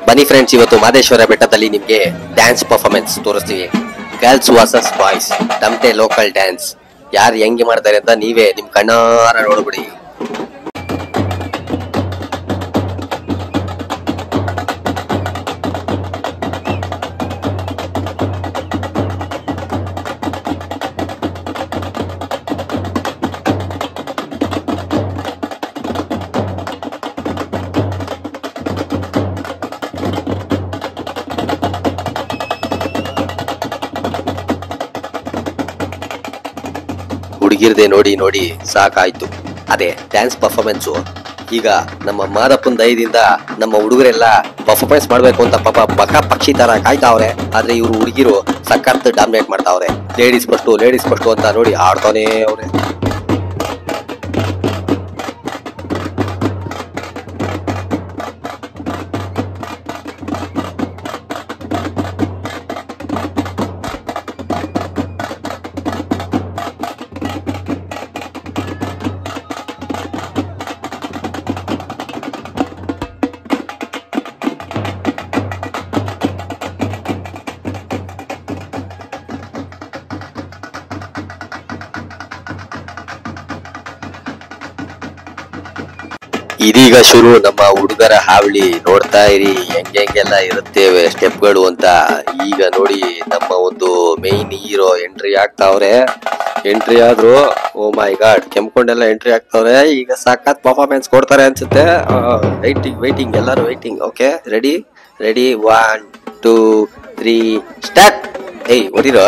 ಬನ್ನಿ ಫ್ರೆಂಡ್ಸ್, ಇವತ್ತು ಮಾದೇಶ್ವರ ಬೆಟ್ಟದಲ್ಲಿ ನಿಮ್ಗೆ ಡ್ಯಾನ್ಸ್ ಪರ್ಫಾರ್ಮೆನ್ಸ್ ತೋರಿಸ್ತೀವಿ. ಗರ್ಲ್ಸ್ ವರ್ಸಸ್ ಬಾಯ್ಸ್ ತಮಟೆ ಲೋಕಲ್ ಡ್ಯಾನ್ಸ್. ಯಾರು ಹೆಂಗೆ ಮಾಡ್ತಾರೆ ಅಂತ ನೀವೇ ನಿಮ್ ಕಣ್ಣಾರ ನೋಡ್ಬಿಡಿ. ಹುಡುಗಿರ್ದೆ ನೋಡಿ ನೋಡಿ ಸಾಕಾಯ್ತು. ಅದೇ ಡ್ಯಾನ್ಸ್ ಪರ್ಫಾರ್ಮೆನ್ಸು. ಈಗ ನಮ್ಮ ಮಾದಪ್ಪನ ದಯದಿಂದ ನಮ್ಮ ಹುಡುಗರೆಲ್ಲ ಪರ್ಫಾರ್ಮೆನ್ಸ್ ಮಾಡ್ಬೇಕು ಅಂತ ಪಾಪ ಬಕ ಪಕ್ಷಿ ತರ ಕಾಯ್ತಾವ್ರೆ. ಆದ್ರೆ ಇವ್ರು ಹುಡುಗಿರು ಸಖತ್ ಡಾಮಿನೇಟ್ ಮಾಡ್ತಾವ್ರೆ. ಲೇಡೀಸ್ ಫಸ್ಟು ಅಂತ ನೋಡಿ ಆಡ್ತಾನೆ ಅವ್ರೆ. ಇದೀಗ ಶುರು ನಮ್ಮ ಹುಡುಗರ ಹಾವಳಿ. ನೋಡ್ತಾ ಇರಿ ಹೆಂಗೆಲ್ಲ ಇರುತ್ತೇವೆ ಸ್ಟೆಪ್ಗಳು ಅಂತ. ಈಗ ನೋಡಿ ನಮ್ಮ ಒಂದು ಮೇನ್ ಹೀರೋ ಎಂಟ್ರಿ ಆಗ್ತಾವ್ರೆ. ಎಂಟ್ರಿ ಆದ್ರು ಓ ಮೈ ಗಾಡ್, ಕೆಂಪ್ಕೊಂಡೆಲ್ಲ ಎಂಟ್ರಿ ಆಗ್ತಾವ್ರೆ. ಈಗ ಸಖತ್ ಪರ್ಫಾರ್ಮೆನ್ಸ್ ಕೊಡ್ತಾರೆ ಅನ್ಸುತ್ತೆ. ವೈಟಿಂಗ್ ಎಲ್ಲರೂ ವೈಟಿಂಗ್. Okay, ready 1 2 3 start. ಏಯ್ ಓದಿರೋ.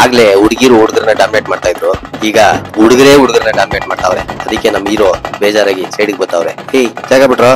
ಆಗ್ಲೇ ಹುಡುಗಿರು ಹುಡುಗರನ್ನ ಡಾಮಿನೇಟ್ ಮಾಡ್ತಾ ಇದ್ರು. ಈಗ ಹುಡುಗರೇ ಹುಡುಗರನ್ನ ಡಾಮಿನೇಟ್ ಮಾಡ್ತಾವ್ರೆ. ಅದಕ್ಕೆ ನಮ್ ಹೀರೋ ಬೇಜಾರಾಗಿ ಸೈಡಿಗೆ ಬರ್ತಾವ್ರೆ. ಜಾಗ ಬಿಟ್ರೋ.